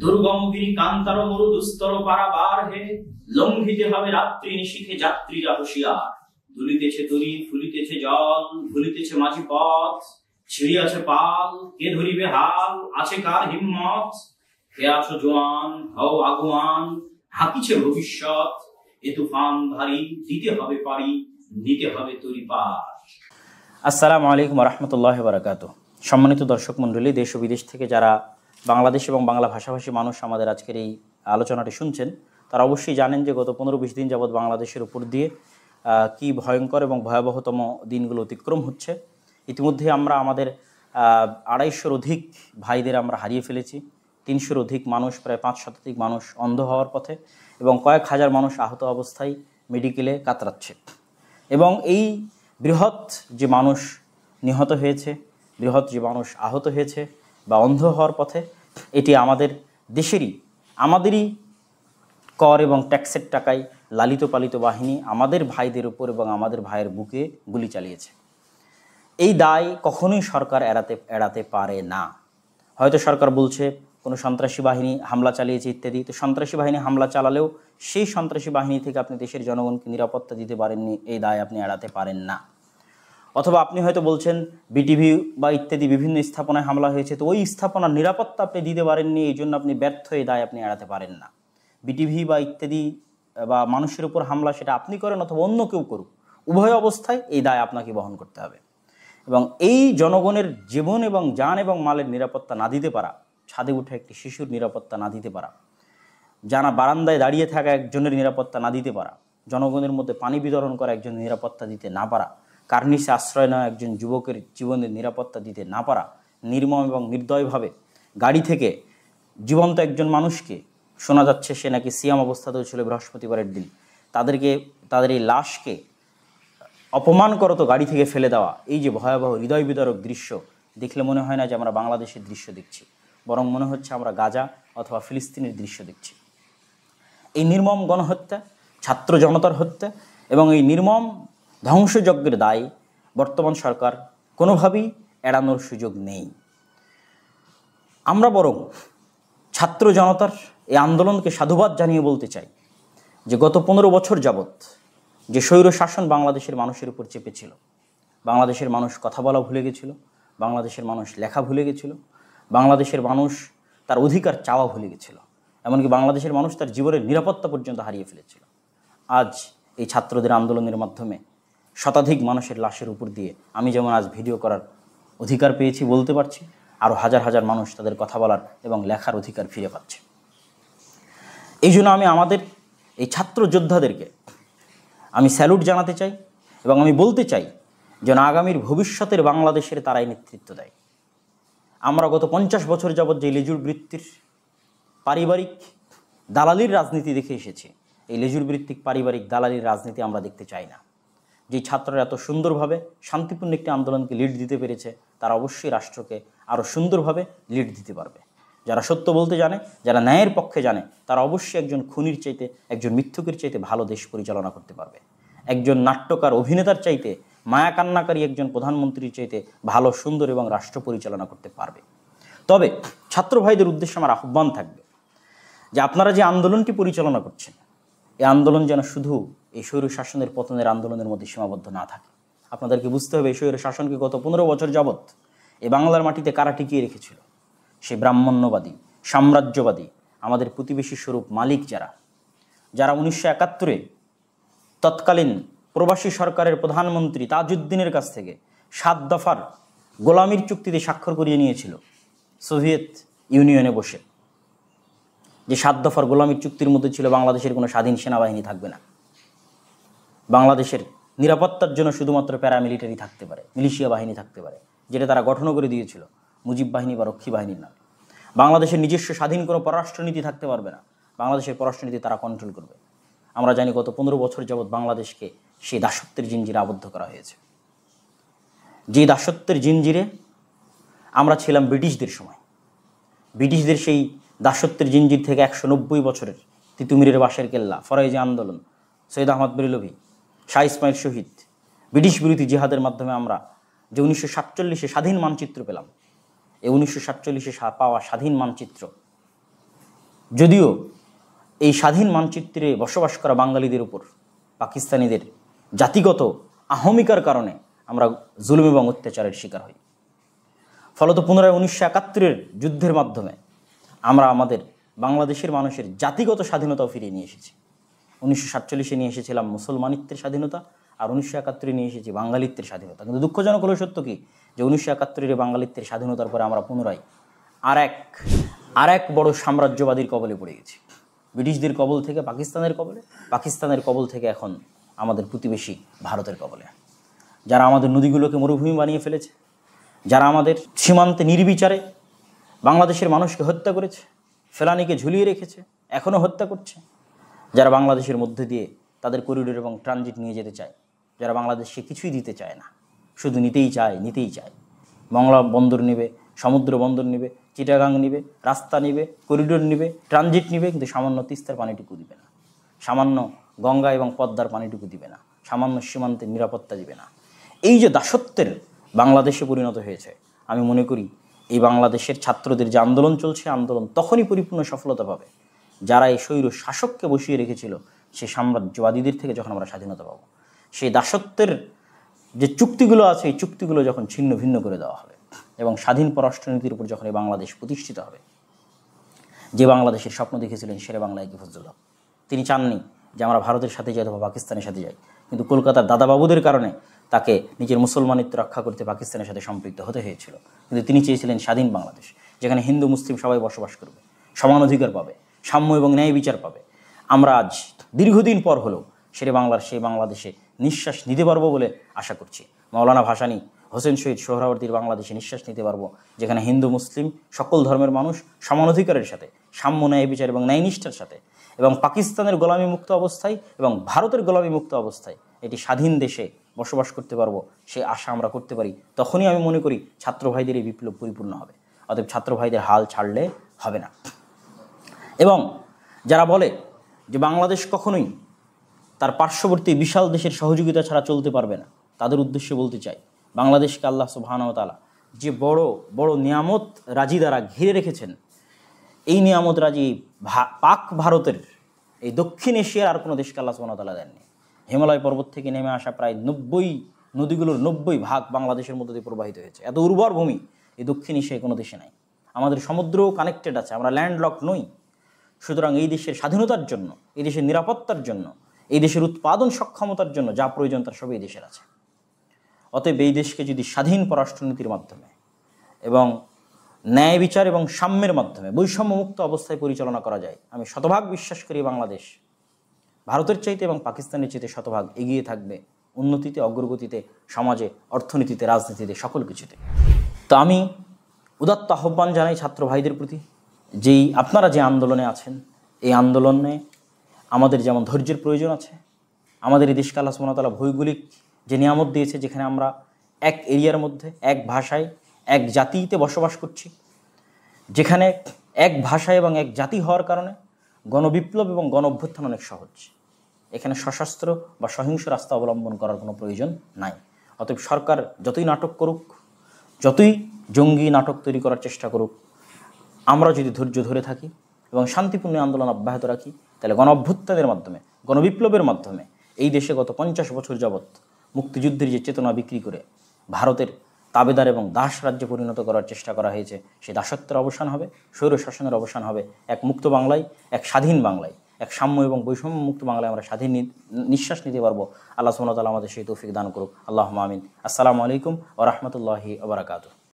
দুর্গম গিরি কান্তার মরু দুস্তর পারাবার হে, লঙ্ঘিতে হবে রাত্রি নিশীথে যাত্রীরা হুঁশিয়ার। দুলিতেছে তরি ফুলিতেছে জল, ভুলিতেছে মাঝি পথ, ছিড়িয়াছে পাল, কে ধরিবে হাল, আছে কার হিম্মত? হে আছো জোয়ান, হও আগুয়ান, হাঁকিছে ভবিষ্যৎ। এ তুফান ভারী, দিতে হবে পারি, নিতে হবে তরি পার। আসসালামু আলাইকুম রহমতুল্লাহ বারাকাতুহু। সম্মানিত দর্শক মণ্ডলী, দেশ ও বিদেশ থেকে যারা বাংলাদেশ এবং বাংলা ভাষাভাষী মানুষ আমাদের আজকের এই আলোচনাটি শুনছেন, তারা অবশ্যই জানেন যে গত 15-20 দিন যাবৎ বাংলাদেশের উপর দিয়ে কি ভয়ঙ্কর এবং ভয়াবহতম দিনগুলো অতিক্রম হচ্ছে। ইতিমধ্যে আমরা আমাদের 250-র অধিক ভাইদের আমরা হারিয়ে ফেলেছি। 300-র অধিক মানুষ, প্রায় 5 শতাধিক মানুষ অন্ধ হওয়ার পথে, এবং কয়েক হাজার মানুষ আহত অবস্থায় মেডিকেলে কাতরাচ্ছে। এবং এই বৃহৎ যে মানুষ নিহত হয়েছে, বৃহৎ যে মানুষ আহত হয়েছে বা অন্ধ হওয়ার পথে, এটি আমাদের দেশেরই, আমাদেরই কর এবং ট্যাক্সের টাকায় লালিত পালিত বাহিনী আমাদের ভাইদের উপর এবং আমাদের ভাইয়ের বুকে গুলি চালিয়েছে। এই দায় কখনোই সরকার এড়াতে পারে না। হয়তো সরকার বলছে কোনো সন্ত্রাসী বাহিনী হামলা চালিয়েছে ইত্যাদি, তো সন্ত্রাসী বাহিনী হামলা চালালেও সেই সন্ত্রাসী বাহিনী থেকে আপনি দেশের জনগণকে নিরাপত্তা দিতে পারেননি, এই দায় আপনি এড়াতে পারেন না। অথবা আপনি হয়তো বলছেন বিটিভি বা ইত্যাদি বিভিন্ন স্থাপনায় হামলা হয়েছে, তো ওই স্থাপনার নিরাপত্তা আপনি দিতে পারেননি, এই জন্য আপনি ব্যর্থ, এই দায় আপনি এড়াতে পারেন না। বিটিভি বা ইত্যাদি বা মানুষের উপর হামলা সেটা আপনি করেন অথবা অন্য কেউ করুক, উভয় অবস্থায় এই দায় আপনাকে বহন করতে হবে। এবং এই জনগণের জীবন এবং জান এবং মালের নিরাপত্তা না দিতে পারা, ছাদে উঠে একটি শিশুর নিরাপত্তা না দিতে পারা, যারা বারান্দায় দাঁড়িয়ে থাকা একজনের নিরাপত্তা না দিতে পারা, জনগণের মধ্যে পানি বিতরণ করা একজনের নিরাপত্তা দিতে না পারা, কার্নিশে আশ্রয় নেওয়া একজন যুবকের জীবনের নিরাপত্তা দিতে না পারা, নির্মম এবং নির্দয়ভাবে গাড়ি থেকে জীবন্ত একজন মানুষকে, শোনা যাচ্ছে সে নাকি সিয়াম অবস্থাতেও ছিল বৃহস্পতিবারের দিন, তাদের এই লাশকে অপমান করত গাড়ি থেকে ফেলে দেওয়া, এই যে ভয়াবহ হৃদয় বিদারক দৃশ্য দেখলে মনে হয় না যে আমরা বাংলাদেশের দৃশ্য দেখছি, বরং মনে হচ্ছে আমরা গাজা অথবা ফিলিস্তিনের দৃশ্য দেখছি। এই নির্মম গণহত্যা, ছাত্র জনতার হত্যা এবং এই নির্মম ধ্বংসযজ্ঞের দায় বর্তমান সরকার কোনোভাবেই এড়ানোর সুযোগ নেই। আমরা বরং ছাত্র জনতার এই আন্দোলনকে সাধুবাদ জানিয়ে বলতে চাই যে গত 15 বছর যাবৎ যে স্বৈর শাসন বাংলাদেশের মানুষের উপর চেপেছিল, বাংলাদেশের মানুষ কথা বলা ভুলে গেছিল, বাংলাদেশের মানুষ লেখা ভুলে গেছিল, বাংলাদেশের মানুষ তার অধিকার চাওয়া ভুলে গেছিল, এমনকি বাংলাদেশের মানুষ তার জীবনের নিরাপত্তা পর্যন্ত হারিয়ে ফেলেছিল। আজ এই ছাত্রদের আন্দোলনের মাধ্যমে শতাধিক মানুষের লাশের উপর দিয়ে আমি যেমন আজ ভিডিও করার অধিকার পেয়েছি, বলতে পারছি, আরও হাজার হাজার মানুষ তাদের কথা বলার এবং লেখার অধিকার ফিরে পাচ্ছে। এই জন্য আমি আমাদের এই ছাত্র যোদ্ধাদেরকে আমি স্যালুট জানাতে চাই এবং আমি বলতে চাই যেন আগামীর ভবিষ্যতের বাংলাদেশের তারাই নেতৃত্ব দেয়। আমরা গত 50 বছর যাবৎ যে লেজুর বৃত্তির পারিবারিক দালালির রাজনীতি দেখে এসেছি, এই লেজুর ভিত্তিক পারিবারিক দালালির রাজনীতি আমরা দেখতে চাই না। যে ছাত্ররা এত সুন্দরভাবে শান্তিপূর্ণ একটি আন্দোলনকে লিড দিতে পেরেছে, তারা অবশ্যই রাষ্ট্রকে আরও সুন্দরভাবে লিড দিতে পারবে। যারা সত্য বলতে জানে, যারা ন্যায়ের পক্ষে জানে, তারা অবশ্যই একজন খুনির চাইতে, একজন মিথ্যুকের চাইতে ভালো দেশ পরিচালনা করতে পারবে। একজন নাট্যকার অভিনেতার চাইতে, মায়া কান্নাকারী একজন প্রধানমন্ত্রীর চাইতে ভালো, সুন্দর এবং রাষ্ট্র পরিচালনা করতে পারবে। তবে ছাত্র ভাইদের উদ্দেশ্যে আমার আহ্বান থাকবে যে আপনারা যে আন্দোলনটি পরিচালনা করছেন, এই আন্দোলন যেন শুধু এই স্বৈর শাসনের পতনের আন্দোলনের মধ্যে সীমাবদ্ধ না থাকে। আপনাদেরকে বুঝতে হবে এই স্বৈর শাসনকে গত 15 বছর যাবৎ এই বাংলার মাটিতে কারা টিকিয়ে রেখেছিল। সেই ব্রাহ্মণ্যবাদী, সাম্রাজ্যবাদী, আমাদের প্রতিবেশী স্বরূপ মালিক যারা 1971-এ তৎকালীন প্রবাসী সরকারের প্রধানমন্ত্রী তাজউদ্দিনের কাছ থেকে 7 দফার গোলামির চুক্তিতে স্বাক্ষর করিয়ে নিয়েছিল সোভিয়েত ইউনিয়নে বসে। যে 7 দফার গোলামির চুক্তির মধ্যে ছিল বাংলাদেশের কোনো স্বাধীন সেনাবাহিনী থাকবে না, বাংলাদেশের নিরাপত্তার জন্য শুধুমাত্র প্যারামিলিটারি থাকতে পারে, মিলিশিয়া বাহিনী থাকতে পারে, যেটা তারা গঠন করে দিয়েছিল মুজিব বাহিনী বা রক্ষী বাহিনীর নামে। বাংলাদেশের নিজস্ব স্বাধীন কোনো পররাষ্ট্রনীতি থাকতে পারবে না, বাংলাদেশের পররাষ্ট্রনীতি তারা কন্ট্রোল করবে। আমরা জানি গত 15 বছর যাবৎ বাংলাদেশকে সেই দাসত্বের জিঞ্জিরে আবদ্ধ করা হয়েছে। যে দাসত্বের জিঞ্জিরে আমরা ছিলাম ব্রিটিশদের সময়, ব্রিটিশদের সেই দাসত্বের জিঞ্জির থেকে 190 বছরের তিতুমিরের বাঁশের কেল্লা, ফরাইজি আন্দোলন, সৈয়দ আহমদ বেরলভী, শাহ ইসমাইল শহীদ, ব্রিটিশ বিরোধী জিহাদের মাধ্যমে আমরা যে 1947-এ স্বাধীন মানচিত্র পেলাম, এই 1947-এ পাওয়া স্বাধীন মানচিত্র যদিও এই স্বাধীন মানচিত্রে বসবাস করা বাঙালিদের উপর পাকিস্তানিদের জাতিগত আহমিকার কারণে আমরা জুলুম এবং অত্যাচারের শিকার হই। ফলত পুনরায় 1971-এর যুদ্ধের মাধ্যমে আমরা আমাদের বাংলাদেশের মানুষের জাতিগত স্বাধীনতাও ফিরিয়ে নিয়ে এসেছি। 1947-এ নিয়ে এসেছিলাম মুসলমানিত্বের স্বাধীনতা, আর 1971-এ নিয়ে এসেছি বাঙালিত্বের স্বাধীনতা। কিন্তু দুঃখজনক হলো সত্য কি, যে 1971-এর বাঙালিত্বের স্বাধীনতার পরে আমরা পুনরায় আর এক বড় সাম্রাজ্যবাদীর কবলে পড়ে গেছি। ব্রিটিশদের কবল থেকে পাকিস্তানের কবলে, পাকিস্তানের কবল থেকে এখন আমাদের প্রতিবেশী ভারতের কবলে, যারা আমাদের নদীগুলোকে মরুভূমি বানিয়ে ফেলেছে, যারা আমাদের সীমান্তে নির্বিচারে বাংলাদেশের মানুষকে হত্যা করেছে, ফেলানিকে ঝুলিয়ে রেখেছে, এখনও হত্যা করছে, যারা বাংলাদেশের মধ্যে দিয়ে তাদের করিডোর এবং ট্রানজিট নিয়ে যেতে চায়, যারা বাংলাদেশকে কিছুই দিতে চায় না, শুধু নিতেই চায়। মংলা বন্দর নেবে, সমুদ্র বন্দর নেবে, চিটাগাং নেবে, রাস্তা নেবে, করিডোর নেবে, ট্রানজিট নেবে, কিন্তু সামান্য তিস্তার পানিটুকু দিবে না, সামান্য গঙ্গা এবং পদ্মার পানিটুকু দিবে না, সামান্য সীমান্তের নিরাপত্তা দিবে না। এই যে দাসত্বের বাংলাদেশে পরিণত হয়েছে, আমি মনে করি এই বাংলাদেশের ছাত্রদের যে আন্দোলন চলছে, আন্দোলন তখনই পরিপূর্ণ সফলতা পাবে যারা এই স্বৈর শাসককে বসিয়ে রেখেছিল সেই সাম্রাজ্যবাদীদের থেকে যখন আমরা স্বাধীনতা পাবো। সেই দাসত্বের যে চুক্তিগুলো আছে, এই চুক্তিগুলো যখন ছিন্ন ভিন্ন করে দেওয়া হবে এবং স্বাধীন পররাষ্ট্রনীতির উপর যখন এই বাংলাদেশ প্রতিষ্ঠিত হবে। যে বাংলাদেশের স্বপ্ন দেখেছিলেন শেরে বাংলা একে ফজলুল হক, তিনি চাননি যে আমরা ভারতের সাথে যাই অথবা পাকিস্তানের সাথে যাই, কিন্তু কলকাতার দাদাবাবুদের কারণে তাকে নিজের মুসলমানিত্ব রক্ষা করতে পাকিস্তানের সাথে সম্পৃক্ত হতে হয়েছিল। কিন্তু তিনি চেয়েছিলেন স্বাধীন বাংলাদেশ, যেখানে হিন্দু মুসলিম সবাই বসবাস করবে, সমান অধিকার পাবে, সাম্য এবং ন্যায় বিচার পাবে। আমরা আজ দীর্ঘদিন পর হলেও শেরে বাংলার সেই বাংলাদেশে নিঃশ্বাস নিতে পারবো বলে আশা করছি। মাওলানা ভাসানী, হোসেন শহীদ সোহরাওয়ার্দীর বাংলাদেশে নিঃশ্বাস নিতে পারবো, যেখানে হিন্দু মুসলিম সকল ধর্মের মানুষ সমান অধিকারের সাথে, সাম্য ন্যায় বিচার এবং ন্যায়নিষ্ঠার সাথে, এবং পাকিস্তানের গোলামি মুক্ত অবস্থায় এবং ভারতের গোলামি মুক্ত অবস্থায় এটি স্বাধীন দেশে বসবাস করতে পারবো, সে আশা আমরা করতে পারি। তখনই আমি মনে করি ছাত্র ভাইদের এই বিপ্লব পরিপূর্ণ হবে। অতএব ছাত্র ভাইদের হাল ছাড়লে হবে না। এবং যারা বলে যে বাংলাদেশ কখনোই তার পার্শ্ববর্তী বিশাল দেশের সহযোগিতা ছাড়া চলতে পারবে না, তাদের উদ্দেশ্যে বলতে চাই, বাংলাদেশকে আল্লাহ সুবহানাহু ওয়া তাআলা যে বড় বড় নিয়ামত রাজি দ্বারা ঘিরে রেখেছেন, এই নিয়ামত রাজি পাক ভারতের এই দক্ষিণ এশিয়ার আর কোনো দেশকে আল্লাহ সুবহানাহু ওয়া তাআলা দেননি। হিমালয় পর্বত থেকে নেমে আসা প্রায় 90 নদীগুলোর 90% বাংলাদেশের মধ্যে দিয়ে প্রবাহিত হয়েছে। এত উর্বর ভূমি এই দক্ষিণ এশিয়ায় কোনো দেশে নাই। আমাদের সমুদ্রও কানেক্টেড আছে, আমরা ল্যান্ডলক নই। সুতরাং এই দেশের স্বাধীনতার জন্য, এই দেশের নিরাপত্তার জন্য, এই দেশের উৎপাদন সক্ষমতার জন্য যা প্রয়োজন তার সবই এই দেশের আছে। অতএব এই দেশকে যদি স্বাধীন পররাষ্ট্রনীতির মাধ্যমে এবং ন্যায় বিচার এবং সাম্যের মাধ্যমে বৈষম্যমুক্ত অবস্থায় পরিচালনা করা যায়, আমি শতভাগ বিশ্বাস করি বাংলাদেশ ভারতের চাইতে এবং পাকিস্তানের চাইতে শতভাগ এগিয়ে থাকবে উন্নতিতে, অগ্রগতিতে, সমাজে, অর্থনীতিতে, রাজনীতিতে, সকল কিছুতে। তো আমি উদাত্ত আহ্বান জানাই ছাত্র ভাইদের প্রতি, আপনারা যে আন্দোলনে আছেন, এই আন্দোলনে আমাদের যেমন ধৈর্যের প্রয়োজন আছে, আমাদের এই দেশকে আল্লাহ সুবহানাহু ওয়া তাআলা ভৌগোলিক যে নিয়ামত দিয়েছে, যেখানে আমরা এক এরিয়ার মধ্যে এক ভাষায় এক জাতিতে বসবাস করছি, যেখানে এক ভাষা এবং এক জাতি হওয়ার কারণে গণবিপ্লব এবং গণ অভ্যুত্থান অনেক সহজ। এখানে সশস্ত্র বা সহিংস রাস্তা অবলম্বন করার কোনো প্রয়োজন নাই। অতএব সরকার যতই নাটক করুক, যতই জঙ্গি নাটক তৈরি করার চেষ্টা করুক, আমরা যদি ধৈর্য ধরে থাকি এবং শান্তিপূর্ণ আন্দোলন অব্যাহত রাখি, তাহলে গণ অভ্যুত্থানের মাধ্যমে, গণবিপ্লবের মাধ্যমে এই দেশে গত 50 বছর যাবৎ মুক্তিযুদ্ধের যে চেতনা বিক্রি করে ভারতের তাবেদার এবং দাস রাজ্যে পরিণত করার চেষ্টা করা হয়েছে, সেই দাসত্বের অবসান হবে, স্বৈর শাসনের অবসান হবে। এক মুক্ত বাংলায়, এক স্বাধীন বাংলায়, এক সাম্য এবং বৈষম্য মুক্ত বাংলায় আমরা স্বাধীন নিঃশ্বাস নিতে পারবো। আল্লাহ সুবহানাহু ওয়া তাআলা আমাদের সেই তৌফিক দান করুক। আল্লাহুম্মা আমিন। আসসালামু আলাইকুম ওয়া রাহমাতুল্লাহি ওয়া বারাকাতুহু।